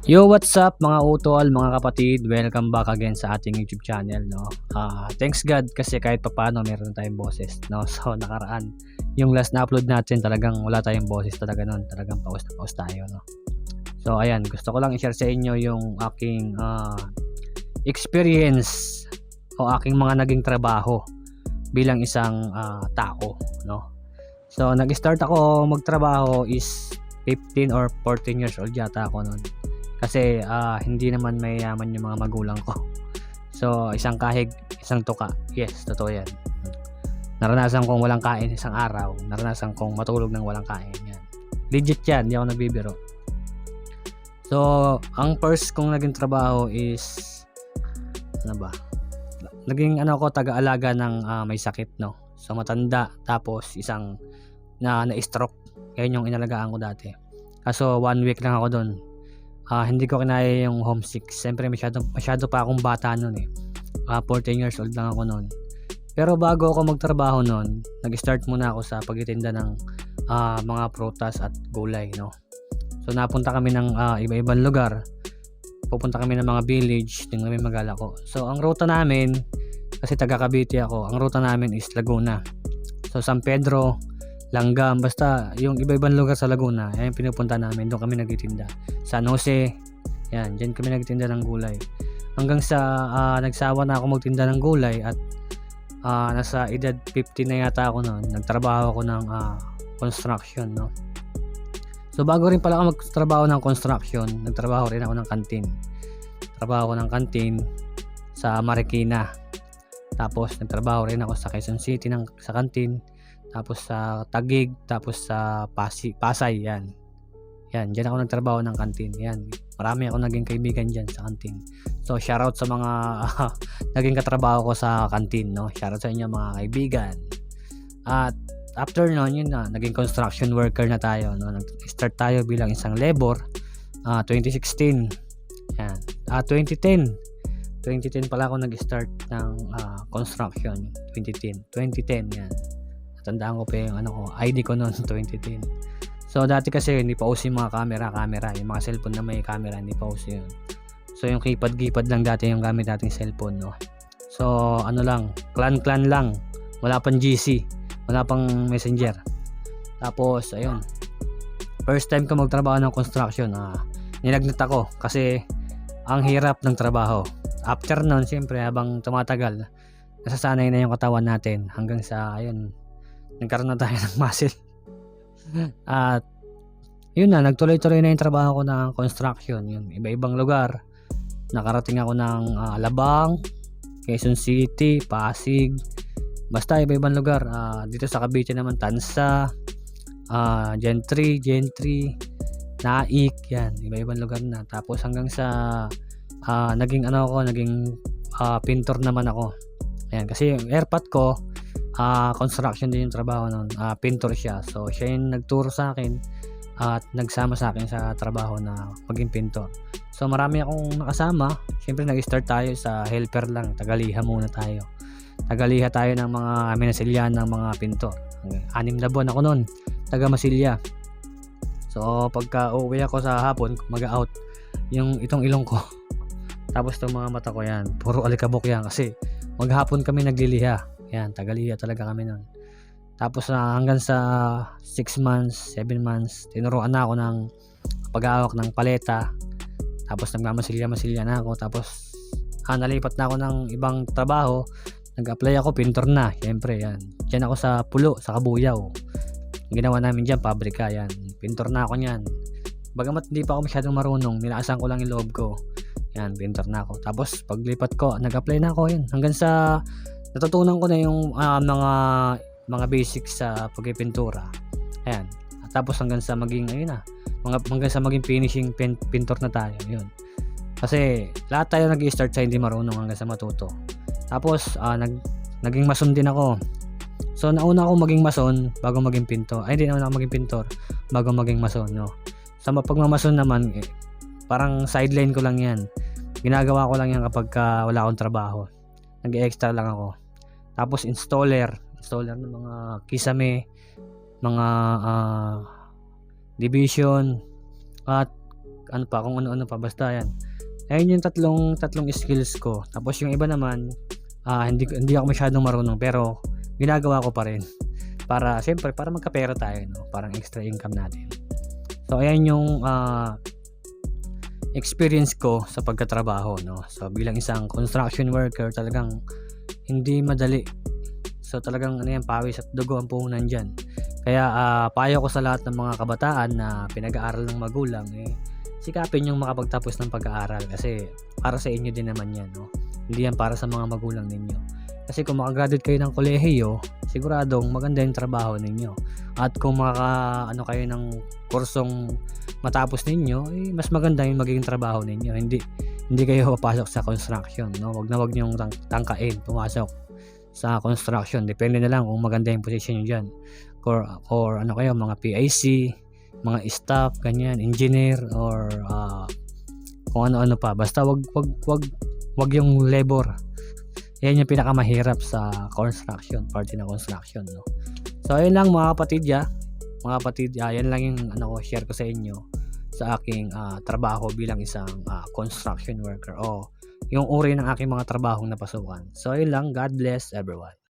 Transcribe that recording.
Yo, what's up mga utol, mga kapatid? Welcome back again sa ating YouTube channel, no. Thanks God kasi kahit papaano meron tayong boses, no. So nakaraan, yung last na upload natin talagang wala tayong boses talaga noon. Talagang paus na paus tayo, no. So ayan, gusto ko lang i-share sa inyo yung aking experience o aking mga naging trabaho bilang isang tao, no. So nag-start ako magtrabaho is 15 or 14 years old yata ako noon. Kasi hindi naman mayayaman yung mga magulang ko. So isang kahig, isang tuka. Yes, totoo yan. Naranasan kong walang kain isang araw. Naranasan kong matulog ng walang kain. Yan. Legit yan, hindi ako nagbibiro. So ang first kong naging trabaho is ano ba? Naging ako taga-alaga ng may sakit, no. So matanda, tapos isang na-stroke. Yan yung inalagaan ko dati. Kaso 1 week lang ako doon. Hindi ko kinaya yung homesick. Siyempre masyado pa akong bata noon eh. 14 years old lang ako noon. Pero bago ako magtrabaho noon, nag-start muna ako sa pagtitinda ng mga prutas at gulay, no. So napunta kami ng iba-ibang lugar. Pupunta kami ng mga village, tingnan kami mag-alako. So ang ruta namin, kasi taga Cavite ako, ang ruta namin is Laguna. So San Pedro, Langgam, basta yung iba-ibang lugar sa Laguna, yan yung pinupunta namin, doon kami nagtitinda. San Jose, yan, dyan kami nagtitinda ng gulay. Hanggang sa nagsawa na ako magtinda ng gulay at nasa edad 50 na yata ako noon, nagtrabaho ako ng construction, no. So bago rin pala ako magtrabaho ng construction, nagtrabaho rin ako ng kantin. Trabaho ako ng kantin sa Marikina. Tapos nagtrabaho rin ako sa Quezon City sa kantin. Tapos sa Taguig, tapos sa Pasay, yan. Yan, diyan ako nagtrabaho ng kantin. Yan. Marami ako naging kaibigan diyan sa kantin. So shoutout sa mga naging katrabaho ko sa kantin, no. Shoutout sa inyo mga kaibigan. At after noon, yun na, naging construction worker na tayo, no. Nag-start tayo bilang isang labor 2016. Yan. 2010 pala ako nag-start ng construction. 2010 yan. Tandaan ko pa yung ID ko noon 2010. So dati kasi hindi pa uso yung mga camera, yung mga cellphone na may camera, hindi pa uso yun. So yung keypad lang dati yung gamit nating cellphone, no. So lang, clan lang. Wala pang GC, wala pang Messenger. Tapos ayun. First time ko magtrabaho ng construction, nilagnat ako kasi ang hirap ng trabaho. After noon, siyempre habang tumatagal, nasasanay na yung katawan natin hanggang sa ayun, nagkaroon na tayo ng muscle. At yun na, nagtuloy-tuloy na yung trabaho ko ng construction. Yun, iba-ibang lugar. Nakarating ako ng Alabang, Quezon City, Pasig, basta iba-ibang lugar. Dito sa Cavite naman, Tansa, Gentry, Naik, yan, iba-ibang lugar na. Tapos hanggang sa naging pintor naman ako. Yan, kasi yung airpot ko, construction din yung trabaho nun. Pintor siya. So siya yung nagturo sa akin at nagsama sa akin sa trabaho na maging pintor. So marami akong nakasama. Siyempre nag-start tayo sa helper lang. Tagaliha muna tayo. Tagaliha tayo ng mga minasilya ng mga pintor. 6 na buwan ako nun. Taga Masilya. So pagka uwi ako sa hapon, mag-out itong ilong ko. Tapos itong mga mata ko, yan, puro alikabok yan kasi maghapon kami nagliliha. Yan, tagaliha talaga kami nun. Tapos hanggang sa 6 months, 7 months, tinuruan na ako ng pag-aawak ng paleta. Tapos nagmamasilya na ako. Tapos nalipat na ako ng ibang trabaho. Nag-apply ako, pintor na. Siyempre, yan. Diyan ako sa Pulo, sa Kabuyaw. Ginawa namin dyan, pabrika, yan. Pintor na ako niyan. Bagamat hindi pa ako masyadong marunong, nilakasan ko lang yung loob ko. Yan, pintor na ako. Tapos paglipat ko, nag-apply na ako, yan. Hanggang sa natutunan ko na yung mga basics sa pagpipintura. Ayan. Tapos hanggang sa maging hanggang sa maging finishing pintor na tayo, yun. Kasi lahat tayo nag-i-start sa hindi marunong hanggang sa matuto. Tapos naging mason din ako. So nauna ako maging mason bago maging pintor. Ay, hindi nauna ako maging pintor bago maging mason, no. Sa pagmamason naman, parang sideline ko lang 'yan. Ginagawa ko lang 'yan kapag wala akong trabaho. Nag-extra lang ako. Tapos installer ng mga kisame, mga division, at ano pa, kung ano-ano pa, basta 'yan. Ayun yung tatlong skills ko. Tapos yung iba naman, hindi ako masyadong marunong pero ginagawa ko pa rin. Para siyempre para magkapera tayo 'no, parang extra income natin. So ayan yung, experience ko sa pagtatrabaho 'no. So bilang isang construction worker talagang hindi madali. So talagang ano 'yan, pawis at dugo ang puhunan diyan. Kaya, payo ko sa lahat ng mga kabataan na pinag-aaral ng magulang, sikapin yung makapagtapos ng pag-aaral kasi para sa inyo din naman 'yan 'no. Hindi 'yan para sa mga magulang ninyo. Kasi kung maka-graduate kayo ng kolehiyo, siguradong maganda yung trabaho ninyo. At kung ano kayo ng kursong matapos ninyo, mas maganda yung magiging trabaho ninyo. Hindi kayo papasok sa construction 'no. Wag niyong tangkain pumasok sa construction. Depende na lang kung maganda yung posisyon niyo diyan. Or ano kayo, mga PIC, mga staff, ganyan, engineer or kung ano-ano pa. Basta wag yung labor. Yan yung pinakamahirap sa construction, party ng construction, no. So ayun lang mga kapatid, mga kapatid, yan lang yung share ko sa inyo sa aking trabaho bilang isang construction worker o yung uri ng aking mga trabahong napasukan. So ayun lang, God bless everyone.